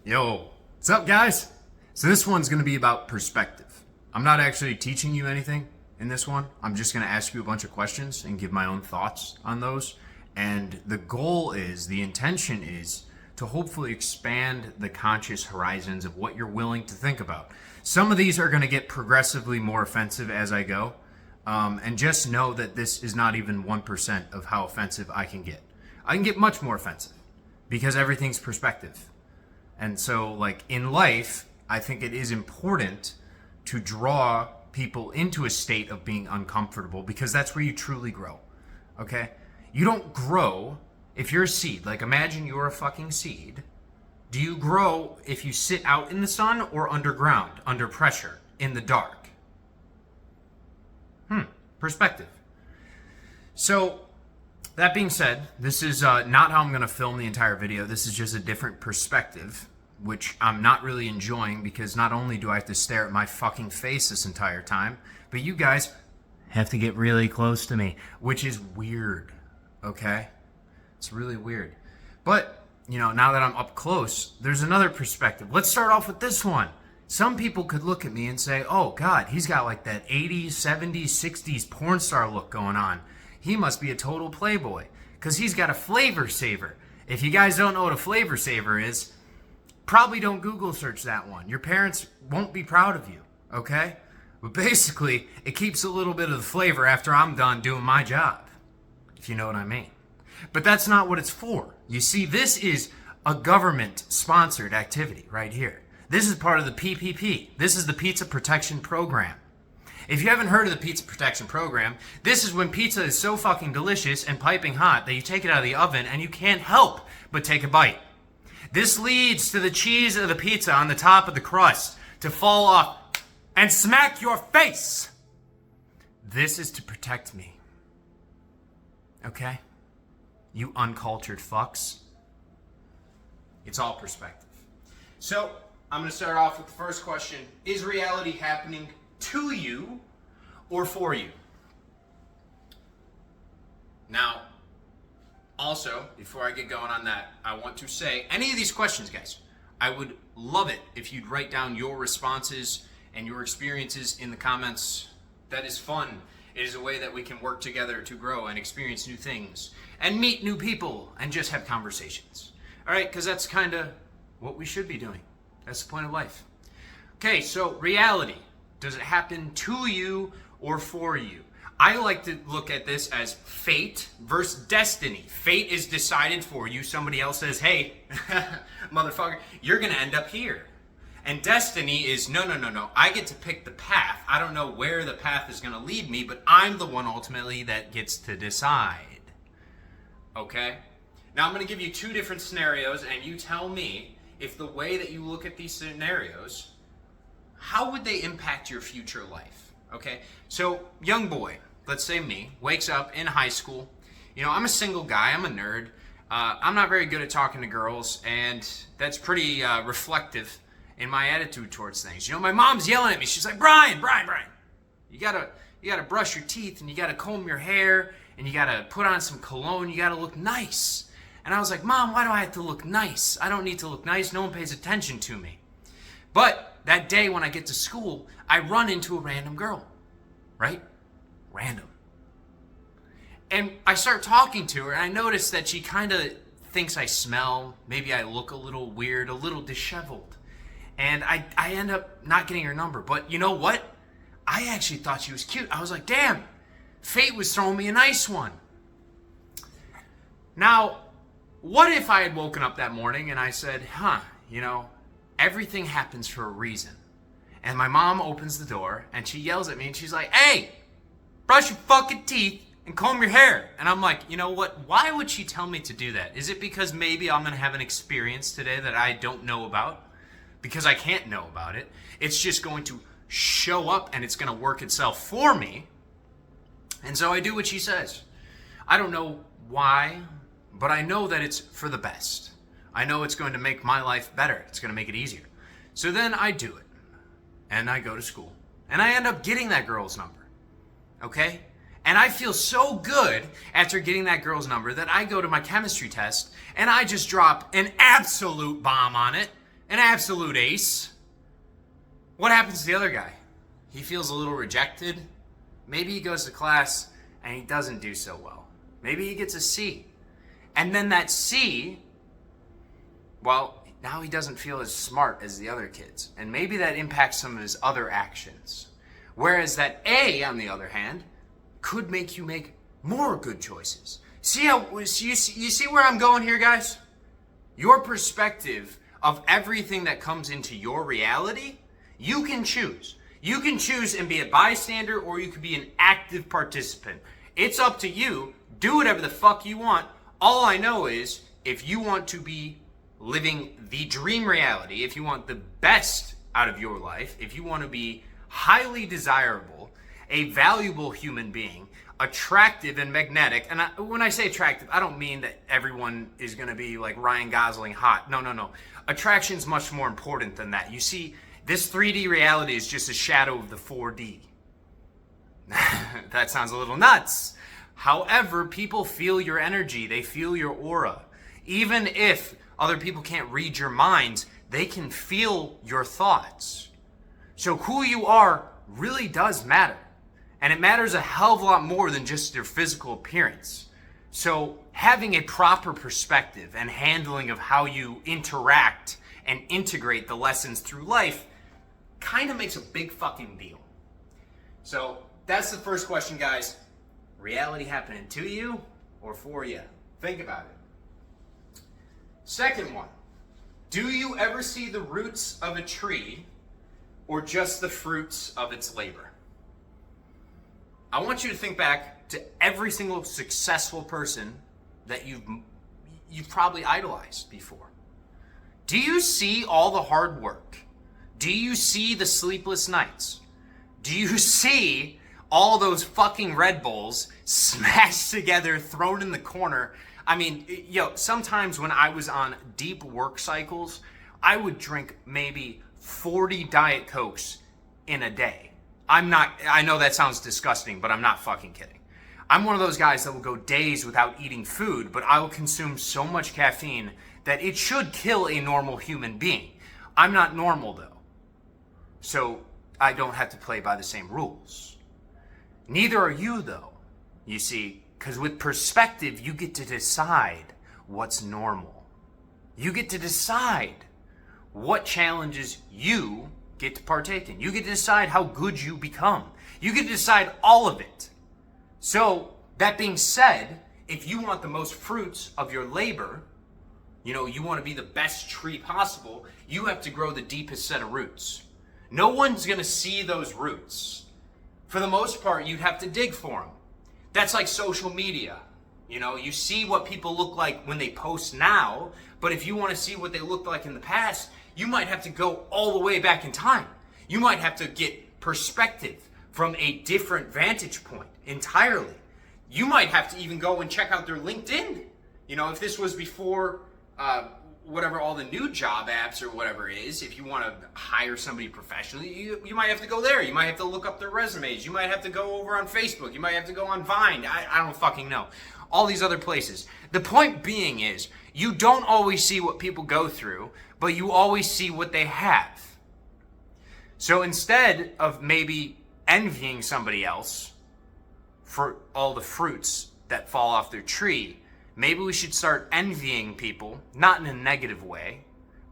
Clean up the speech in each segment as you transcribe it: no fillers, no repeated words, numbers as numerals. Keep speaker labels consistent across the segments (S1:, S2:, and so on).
S1: Yo, what's up, guys? So this one's going to be about perspective. I'm not actually teaching you anything in this one. I'm just going to ask you a bunch of questions and give my own thoughts on those. And the goal is, the intention is to hopefully expand the conscious horizons of what you're willing to think about. Some of these are going to get progressively more offensive as I go. And just know that this is not even 1% of how offensive I can get. I can get much more offensive because everything's perspective. And so, like, in life, I think it is important to draw people into a state of being uncomfortable because that's where you truly grow, okay? You don't grow if you're a seed. Like, imagine you're a fucking seed. Do you grow if you sit out in the sun or underground, under pressure, in the dark? Perspective. So, that being said, this is not how I'm going to film the entire video. This is just a different perspective, which I'm not really enjoying because not only do I have to stare at my fucking face this entire time, but you guys have to get really close to me, which is weird, okay? It's really weird. But, you know, now that I'm up close, there's another perspective. Let's start off with this one. Some people could look at me and say, oh, God, he's got like that 80s, 70s, 60s porn star look going on. He must be a total playboy because he's got a flavor saver. If you guys don't know what a flavor saver is, probably don't Google search that one. Your parents won't be proud of you, okay? But basically, it keeps a little bit of the flavor after I'm done doing my job, if you know what I mean. But that's not what it's for. You see, this is a government-sponsored activity right here. This is part of the PPP. This is the Pizza Protection Program. If you haven't heard of the Pizza Protection Program, this is when pizza is so fucking delicious and piping hot that you take it out of the oven and you can't help but take a bite. This leads to the cheese of the pizza on the top of the crust to fall off and smack your face. This is to protect me. Okay? You uncultured fucks. It's all perspective. So, I'm going to start off with the first question. Is reality happening to you or for you? Now, also, before I get going on that, I want to say, any of these questions, guys, I would love it if you'd write down your responses and your experiences in the comments. That is fun. It is a way that we can work together to grow and experience new things and meet new people and just have conversations. All right, because that's kind of what we should be doing. That's the point of life. Okay, so reality. Does it happen to you or for you? I like to look at this as fate versus destiny. Fate is decided for you. Somebody else says, hey, motherfucker, you're going to end up here. And destiny is, no. I get to pick the path. I don't know where the path is going to lead me, but I'm the one ultimately that gets to decide. Okay? Now I'm going to give you two different scenarios, and you tell me if the way that you look at these scenarios, how would they impact your future life? Okay? So, young boy, let's say me, wakes up in high school. You know, I'm a single guy. I'm a nerd. I'm not very good at talking to girls, and that's pretty reflective in my attitude towards things. You know, my mom's yelling at me. She's like, Brian, you gotta brush your teeth, and you gotta comb your hair, and you gotta put on some cologne. You gotta look nice. And I was like, Mom, why do I have to look nice? I don't need to look nice. No one pays attention to me. But that day when I get to school, I run into a random girl, right? Random. And I start talking to her, and I notice that she kind of thinks I smell. Maybe I look a little weird, a little disheveled. And I end up not getting her number. But you know what? I actually thought she was cute. I was like, damn, fate was throwing me a nice one. Now, what if I had woken up that morning and I said, you know, everything happens for a reason. And my mom opens the door and she yells at me and she's like, hey, brush your fucking teeth and comb your hair. And I'm like, you know what? Why would she tell me to do that? Is it because maybe I'm going to have an experience today that I don't know about? Because I can't know about it. It's just going to show up and it's going to work itself for me. And so I do what she says. I don't know why, but I know that it's for the best. I know it's going to make my life better. It's going to make it easier. So then I do it. And I go to school. And I end up getting that girl's number. Okay? And I feel so good after getting that girl's number that I go to my chemistry test and I just drop an absolute bomb on it. an absolute ace. What happens to the other guy? He feels a little rejected. Maybe he goes to class and he doesn't do so well. Maybe he gets a C. And then that C, well, now he doesn't feel as smart as the other kids. And maybe that impacts some of his other actions. Whereas that A, on the other hand, could make you make more good choices. You see where I'm going here, guys? Your perspective of everything that comes into your reality, you can choose. You can choose and be a bystander, or you could be an active participant. It's up to you. Do whatever the fuck you want. All I know is, if you want to be living the dream reality, if you want the best out of your life, if you want to be highly desirable, a valuable human being, attractive and magnetic, and when I say attractive, I don't mean that everyone is going to be like Ryan Gosling hot. No. Attraction's much more important than that. You see, this 3D reality is just a shadow of the 4D. That sounds a little nuts. However, people feel your energy. They feel your aura. Even if other people can't read your minds, they can feel your thoughts. So who you are really does matter. And it matters a hell of a lot more than just your physical appearance. So having a proper perspective and handling of how you interact and integrate the lessons through life kind of makes a big fucking deal. So that's the first question, guys. Reality happening to you or for you? Think about it. Second one, do you ever see the roots of a tree or just the fruits of its labor? I want you to think back to every single successful person that you've probably idolized before. Do you see all the hard work? Do you see the sleepless nights? Do you see all those fucking Red Bulls smashed together, thrown in the corner? I mean, sometimes when I was on deep work cycles, I would drink maybe 40 Diet Cokes in a day. I know that sounds disgusting, but I'm not fucking kidding. I'm one of those guys that will go days without eating food, but I will consume so much caffeine that it should kill a normal human being. I'm not normal though, so I don't have to play by the same rules. Neither are you though, you see, because with perspective, you get to decide what's normal. You get to decide what challenges you get to partake in. You get to decide how good you become. You get to decide all of it. So, that being said, if you want the most fruits of your labor, you want to be the best tree possible, you have to grow the deepest set of roots. No one's going to see those roots. For the most part, you'd have to dig for them. That's like social media. You see what people look like when they post now, but if you want to see what they looked like in the past, you might have to go all the way back in time. You might have to get perspective from a different vantage point entirely. You might have to even go and check out their LinkedIn. If this was before whatever all the new job apps or whatever it is, if you want to hire somebody professionally, you might have to go there. You might have to look up their resumes. You might have to go over on Facebook. You might have to go on Vine. I don't fucking know. All these other places. The point being is, you don't always see what people go through, but you always see what they have. So instead of maybe envying somebody else for all the fruits that fall off their tree, maybe we should start envying people, not in a negative way,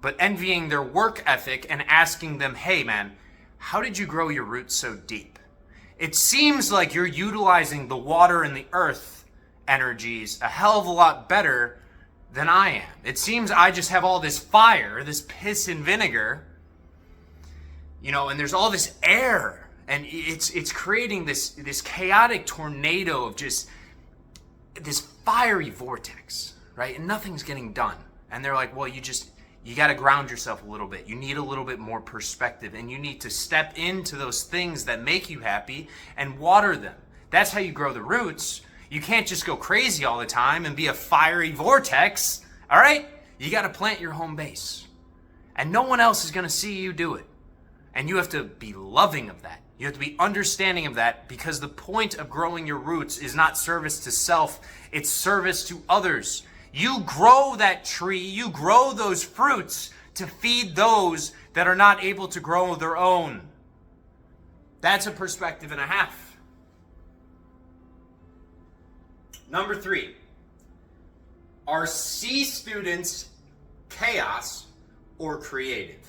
S1: but envying their work ethic and asking them, hey man, how did you grow your roots so deep? It seems like you're utilizing the water and the earth energies a hell of a lot better than I am. It seems I just have all this fire, this piss and vinegar, and there's all this air, and it's creating this chaotic tornado of just this fiery vortex, right? And nothing's getting done. And they're like, well, you got to ground yourself a little bit. You need a little bit more perspective, and you need to step into those things that make you happy and water them. That's how you grow the roots. You can't just go crazy all the time and be a fiery vortex, all right? You got to plant your home base. And no one else is going to see you do it. And you have to be loving of that. You have to be understanding of that, because the point of growing your roots is not service to self, it's service to others. You grow that tree, you grow those fruits to feed those that are not able to grow their own. That's a perspective and a half. Number 3, are C students chaos or creative?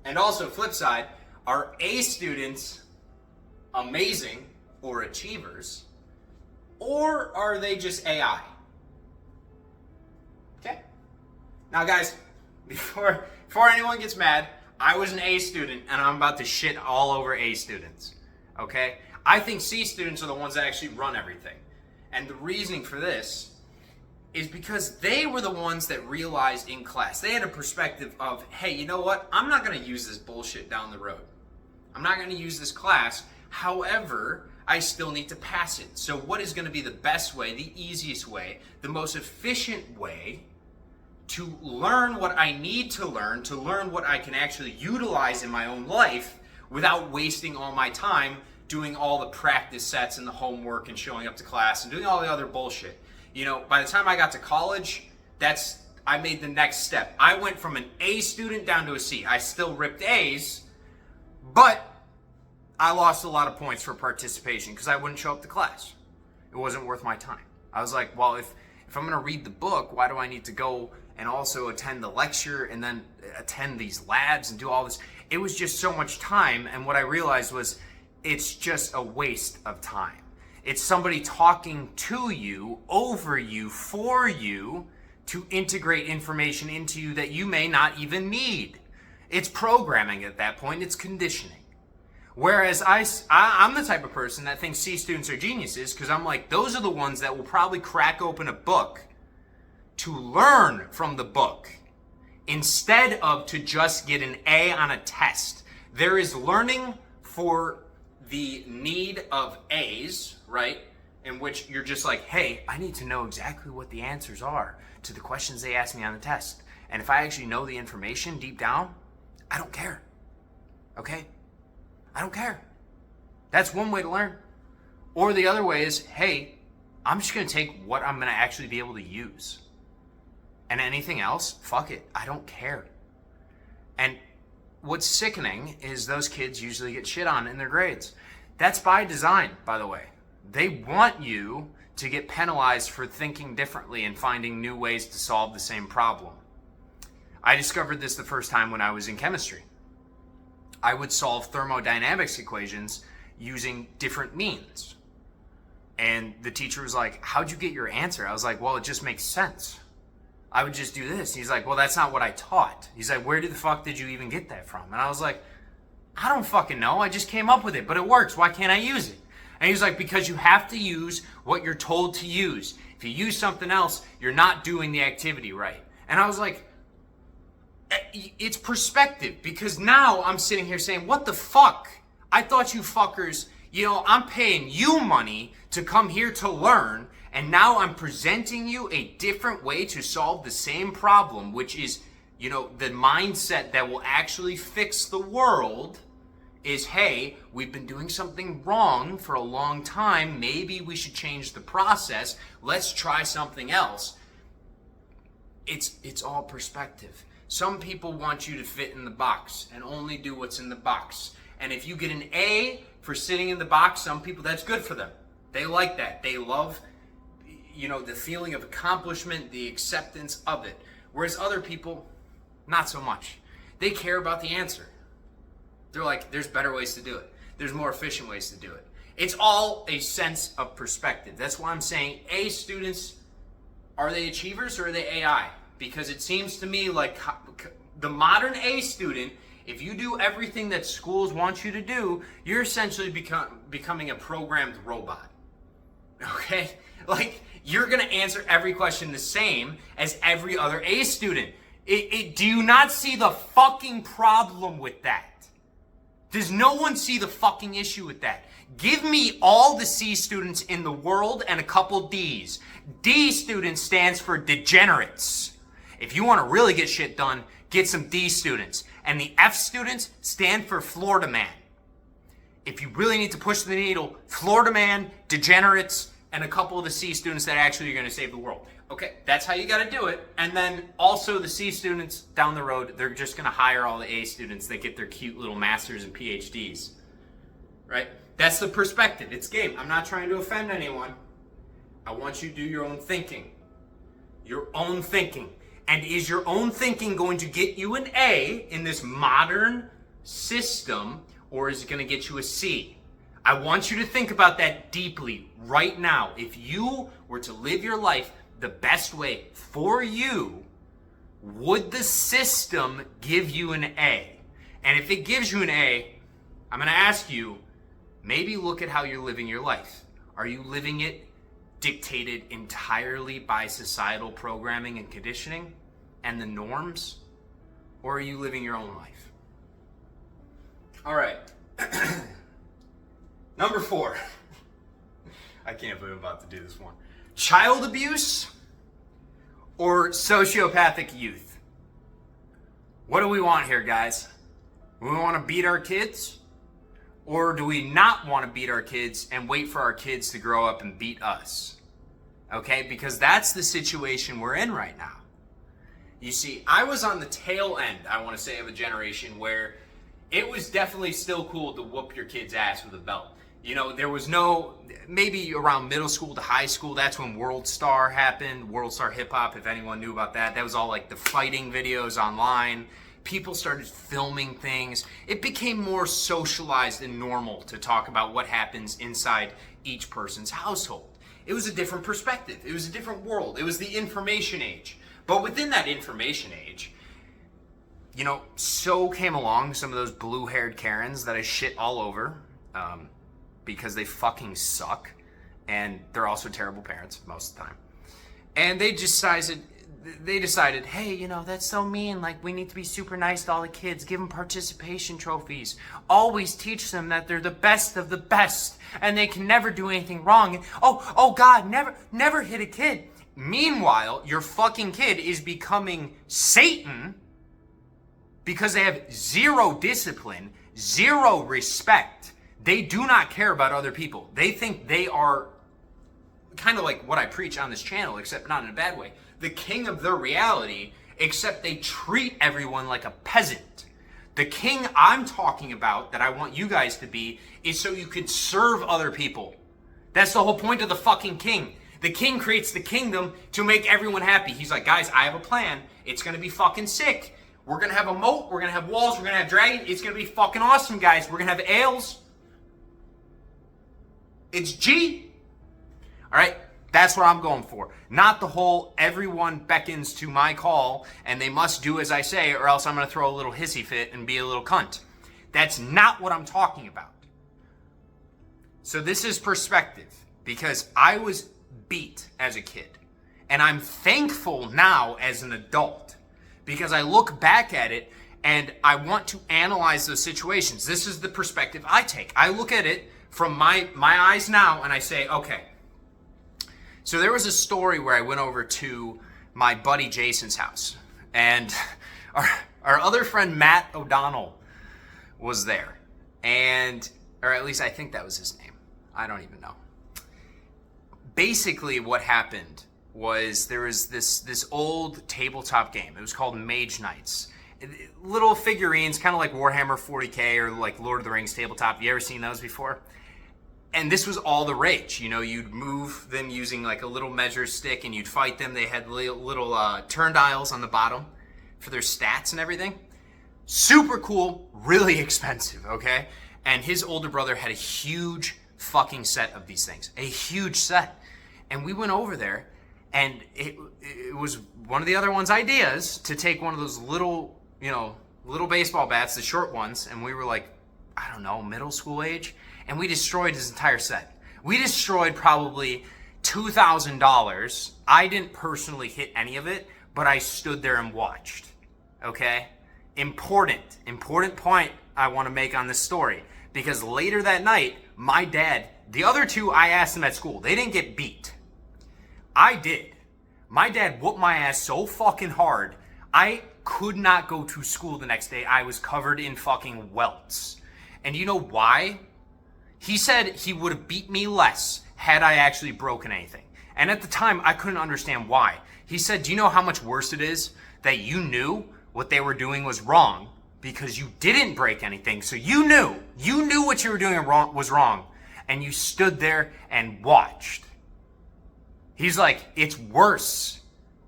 S1: And also, flip side, are A students amazing or achievers? Or are they just AI? Okay? Now guys, before anyone gets mad, I was an A student and I'm about to shit all over A students. Okay? I think C students are the ones that actually run everything. And the reasoning for this is because they were the ones that realized in class. They had a perspective of, hey, you know what? I'm not going to use this bullshit down the road. I'm not going to use this class. However, I still need to pass it. So what is going to be the best way, the easiest way, the most efficient way to learn what I need to learn what I can actually utilize in my own life without wasting all my time doing all the practice sets and the homework and showing up to class and doing all the other bullshit. You know, by the time I got to college, I made the next step. I went from an A student down to a C. I still ripped A's, but I lost a lot of points for participation because I wouldn't show up to class. It wasn't worth my time. I was like, well, if I'm going to read the book, why do I need to go and also attend the lecture and then attend these labs and do all this? It was just so much time, and what I realized was it's just a waste of time. It's somebody talking to you, over you, for you, to integrate information into you that you may not even need. It's programming at that point. It's conditioning. Whereas I'm the type of person that thinks C students are geniuses because I'm like, those are the ones that will probably crack open a book to learn from the book instead of to just get an A on a test. There is learning for the need of A's, right? In which you're just like, hey, I need to know exactly what the answers are to the questions they asked me on the test. And if I actually know the information deep down, I don't care. Okay? I don't care. That's one way to learn. Or the other way is, hey, I'm just going to take what I'm going to actually be able to use. And anything else, fuck it. I don't care. And what's sickening is those kids usually get shit on in their grades. That's by design, by the way. They want you to get penalized for thinking differently and finding new ways to solve the same problem. I discovered this the first time when I was in chemistry. I would solve thermodynamics equations using different means. And the teacher was like, how'd you get your answer? I was like, well, it just makes sense. I would just do this. He's like, well, that's not what I taught. He's like, where the fuck did you even get that from? And I was like, I don't fucking know. I just came up with it, but it works. Why can't I use it? And he's like, because you have to use what you're told to use. If you use something else, you're not doing the activity right. And I was like, it's perspective, because now I'm sitting here saying, what the fuck? I thought you fuckers, I'm paying you money to come here to learn, and now I'm presenting you a different way to solve the same problem, which is, the mindset that will actually fix the world is, hey, we've been doing something wrong for a long time. Maybe we should change the process. Let's try something else. It's all perspective. Some people want you to fit in the box and only do what's in the box. And if you get an A for sitting in the box, some people, that's good for them. They like that. They love, the feeling of accomplishment, the acceptance of it. Whereas other people, not so much. They care about the answer. They're like, there's better ways to do it. There's more efficient ways to do it. It's all a sense of perspective. That's why I'm saying A students, are they achievers or are they AI? Because it seems to me like the modern A student, if you do everything that schools want you to do, you're essentially becoming a programmed robot. Okay? Like, you're going to answer every question the same as every other A student. Do you not see the fucking problem with that? Does no one see the fucking issue with that? Give me all the C students in the world and a couple D's. D student stands for degenerates. If you want to really get shit done, get some D students. And the F students stand for Florida man. If you really need to push the needle, Florida man, degenerates, and a couple of the C students that actually are going to save the world. Okay, that's how you got to do it. And then also the C students down the road, they're just going to hire all the A students that get their cute little masters and PhDs. Right? That's the perspective. It's game. I'm not trying to offend anyone. I want you to do your own thinking. Your own thinking. And is your own thinking going to get you an A in this modern system, or is it going to get you a C? I want you to think about that deeply right now. If you were to live your life the best way for you, would the system give you an A? And if it gives you an A, I'm going to ask you, maybe look at how you're living your life. Are you living it dictated entirely by societal programming and conditioning and the norms? Or are you living your own life? All right. Number 4. I can't believe I'm about to do this one. Child abuse or sociopathic youth? What do we want here, guys? Do we want to beat our kids? Or do we not want to beat our kids and wait for our kids to grow up and beat us? Okay, because that's the situation we're in right now. You see, I was on the tail end, I want to say, of a generation where it was definitely still cool to whoop your kid's ass with a belt. You know, there was no, maybe around middle school to high school, that's when World Star happened, World Star Hip Hop, if anyone knew about that. That was all like the fighting videos online. People started filming things. It became more socialized and normal to talk about what happens inside each person's household. It was a different perspective. It was a different world. It was the information age. But within that information age, you know, so came along some of those blue-haired Karens that I shit all over. Because they fucking suck, and they're also terrible parents most of the time. And they decided, hey, you know, that's so mean. Like, we need to be super nice to all the kids. Give them participation trophies. Always teach them that they're the best of the best, and they can never do anything wrong. Oh God, never hit a kid. Meanwhile, your fucking kid is becoming Satan because they have zero discipline, zero respect. They do not care about other people. They think they are kind of like what I preach on this channel, except not in a bad way. The king of their reality, except they treat everyone like a peasant. The king I'm talking about, that I want you guys to be, is so you can serve other people. That's the whole point of the fucking king. The king creates the kingdom to make everyone happy. He's like, guys, I have a plan. It's going to be fucking sick. We're going to have a moat. We're going to have walls. We're going to have dragons. It's going to be fucking awesome, guys. We're going to have ales. It's G. All right, that's what I'm going for. Not the whole everyone beckons to my call and they must do as I say or else I'm going to throw a little hissy fit and be a little cunt. That's not what I'm talking about. So this is perspective because I was beat as a kid and I'm thankful now as an adult because I look back at it and I want to analyze those situations. This is the perspective I take. I look at it from my eyes now, and I say, okay. So there was a story where I went over to my buddy Jason's house, and our other friend Matt O'Donnell was there, or at least I think that was his name. I don't even know. Basically, what happened was there was this old tabletop game. It was called Mage Knights. Little figurines, kind of like Warhammer 40K or like Lord of the Rings tabletop. You ever seen those before? And this was all the rage. You know, you'd move them using like a little measure stick and you'd fight them. They had little turn dials on the bottom for their stats and everything. Super cool, really expensive, okay? And his older brother had a huge fucking set of these things. A huge set. And we went over there and it was one of the other one's ideas to take one of those little, little baseball bats, the short ones, and we were like, I don't know, middle school age, and we destroyed his entire set. We destroyed probably $2,000. I didn't personally hit any of it, but I stood there and watched, okay? Important point I want to make on this story, because later that night, my dad, the other two I asked them at school, they didn't get beat. I did. My dad whooped my ass so fucking hard, I could not go to school the next day. I was covered in fucking welts. And you know why? He said he would have beat me less had I actually broken anything. And at the time, I couldn't understand why. He said, do you know how much worse it is that you knew what they were doing was wrong because you didn't break anything. So you knew what you were doing was wrong. And you stood there and watched. He's like, it's worse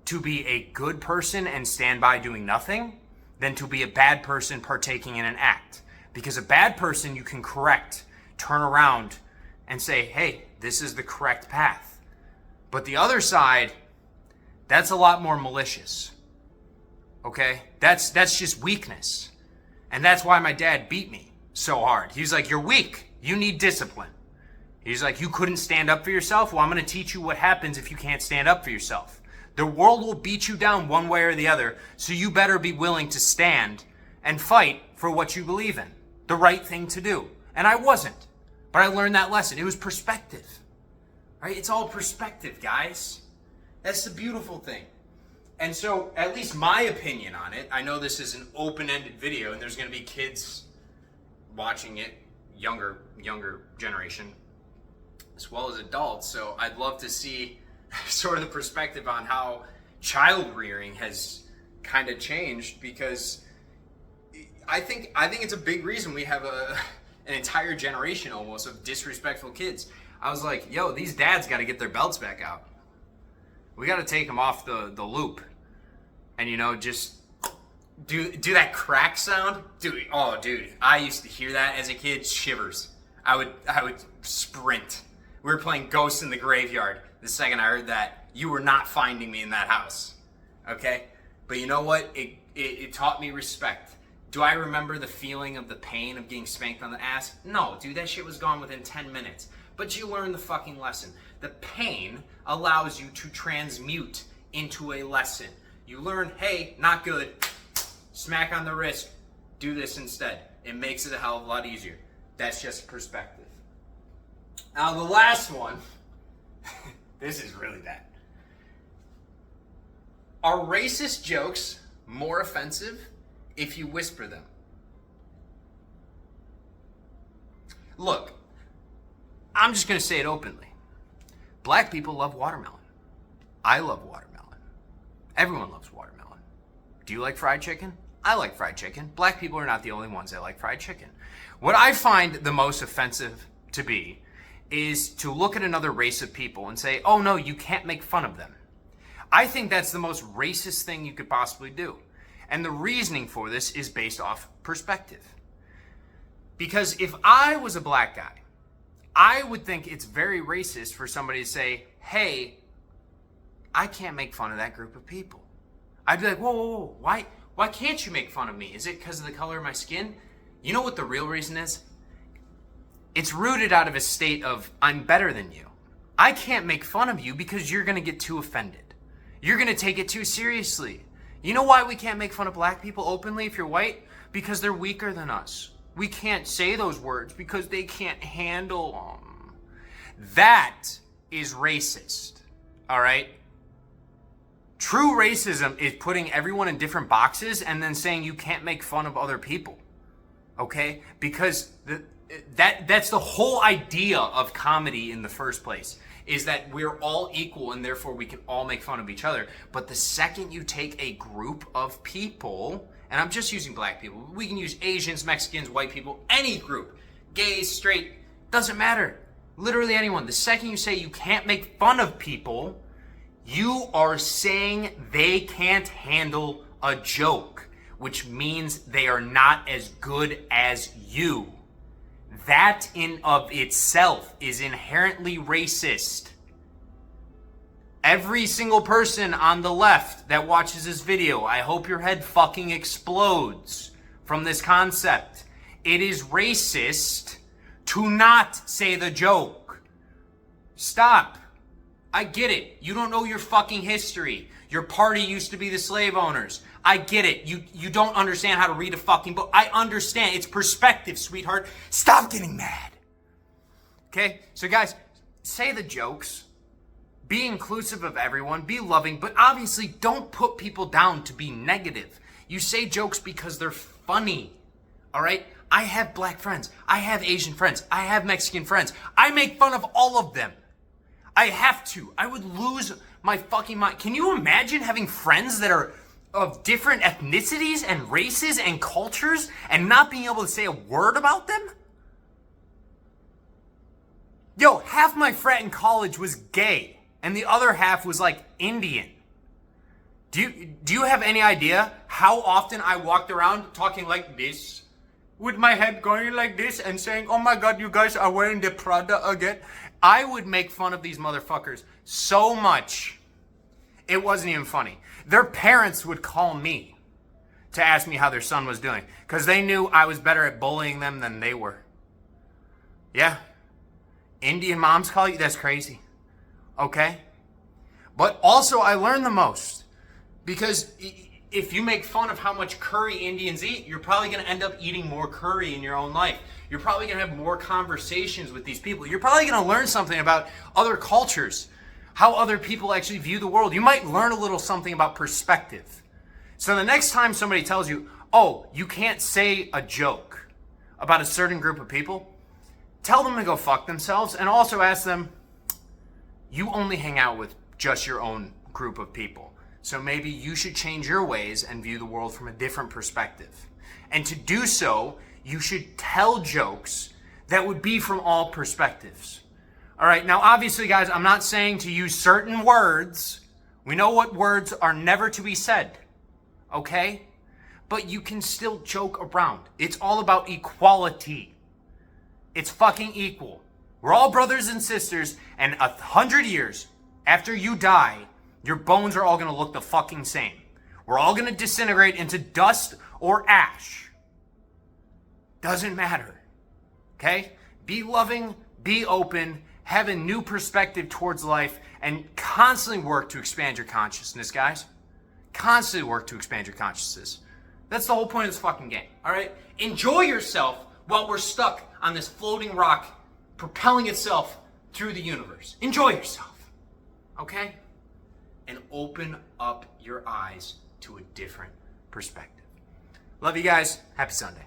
S1: to be a good person and stand by doing nothing than to be a bad person partaking in an act. Because a bad person you can correct, turn around and say, hey, this is the correct path. But the other side, that's a lot more malicious. Okay? That's just weakness. And that's why my dad beat me so hard. He's like, you're weak. You need discipline. He's like, you couldn't stand up for yourself? Well, I'm going to teach you what happens if you can't stand up for yourself. The world will beat you down one way or the other, so you better be willing to stand and fight for what you believe in. The right thing to do. And I wasn't. But I learned that lesson. It was perspective. Right? It's all perspective, guys. That's the beautiful thing. And so, at least my opinion on it, I know this is an open-ended video, and there's going to be kids watching it, younger generation, as well as adults. So I'd love to see sort of the perspective on how child rearing has kind of changed, because I think it's a big reason we have an entire generation almost of disrespectful kids. I was like, yo, these dads got to get their belts back out. We got to take them off the loop, and just do that crack sound, dude. Oh, dude, I used to hear that as a kid. Shivers. I would sprint. We were playing Ghosts in the Graveyard. The second I heard that, you were not finding me in that house. Okay? But you know what? It taught me respect. Do I remember the feeling of the pain of getting spanked on the ass? No, dude, that shit was gone within 10 minutes. But you learn the fucking lesson. The pain allows you to transmute into a lesson. You learn, hey, not good. Smack on the wrist. Do this instead. It makes it a hell of a lot easier. That's just perspective. Now, the last one, this is really bad. Are racist jokes more offensive if you whisper them? Look, I'm just going to say it openly. Black people love watermelon. I love watermelon. Everyone loves watermelon. Do you like fried chicken? I like fried chicken. Black people are not the only ones that like fried chicken. What I find the most offensive to be is to look at another race of people and say, oh no, you can't make fun of them. I think that's the most racist thing you could possibly do. And the reasoning for this is based off perspective. Because if I was a black guy, I would think it's very racist for somebody to say, hey, I can't make fun of that group of people. I'd be like, whoa, why can't you make fun of me? Is it because of the color of my skin? You know what the real reason is? It's rooted out of a state of, I'm better than you. I can't make fun of you because you're going to get too offended. You're going to take it too seriously. You know why we can't make fun of black people openly if you're white? Because they're weaker than us. We can't say those words because they can't handle them. That is racist. All right? True racism is putting everyone in different boxes and then saying you can't make fun of other people. Okay? Because that's the whole idea of comedy in the first place, is that we're all equal and therefore we can all make fun of each other. But the second you take a group of people, and I'm just using black people, we can use Asians, Mexicans, white people, any group, gays, straight, doesn't matter. Literally anyone. The second you say you can't make fun of people, you are saying they can't handle a joke, which means they are not as good as you. That in of itself is inherently racist. Every single person on the left that watches this video, I hope your head fucking explodes from this concept. It is racist to not say the joke. Stop. I get it. You don't know your fucking history. Your party used to be the slave owners. I get it. You don't understand how to read a fucking book. I understand. It's perspective, sweetheart. Stop getting mad. Okay? So guys, say the jokes. Be inclusive of everyone. Be loving. But obviously, don't put people down to be negative. You say jokes because they're funny. All right? I have black friends. I have Asian friends. I have Mexican friends. I make fun of all of them. I have to. I would lose my fucking mind. Can you imagine having friends that are of different ethnicities and races and cultures and not being able to say a word about them? Yo, half my frat in college was gay and the other half was like Indian. Do you have any idea how often I walked around talking like this, with my head going like this and saying, oh my God, you guys are wearing the Prada again? I would make fun of these motherfuckers so much, it wasn't even funny. Their parents would call me to ask me how their son was doing because they knew I was better at bullying them than they were. Yeah. Indian moms call you? That's crazy. Okay? But also, I learned the most because if you make fun of how much curry Indians eat, you're probably going to end up eating more curry in your own life. You're probably going to have more conversations with these people. You're probably going to learn something about other cultures, how other people actually view the world. You might learn a little something about perspective. So the next time somebody tells you, oh, you can't say a joke about a certain group of people, tell them to go fuck themselves and also ask them, you only hang out with just your own group of people. So maybe you should change your ways and view the world from a different perspective. And to do so, you should tell jokes that would be from all perspectives. All right, now obviously, guys, I'm not saying to use certain words. We know what words are never to be said, okay? But you can still joke around. It's all about equality. It's fucking equal. We're all brothers and sisters, and 100 years after you die, your bones are all gonna look the fucking same. We're all gonna disintegrate into dust or ash. Doesn't matter. Okay? Be loving, be open, have a new perspective towards life, and constantly work to expand your consciousness, guys. Constantly work to expand your consciousness. That's the whole point of this fucking game. Alright? Enjoy yourself while we're stuck on this floating rock propelling itself through the universe. Enjoy yourself. Okay? And open up your eyes to a different perspective. Love you guys. Happy Sunday.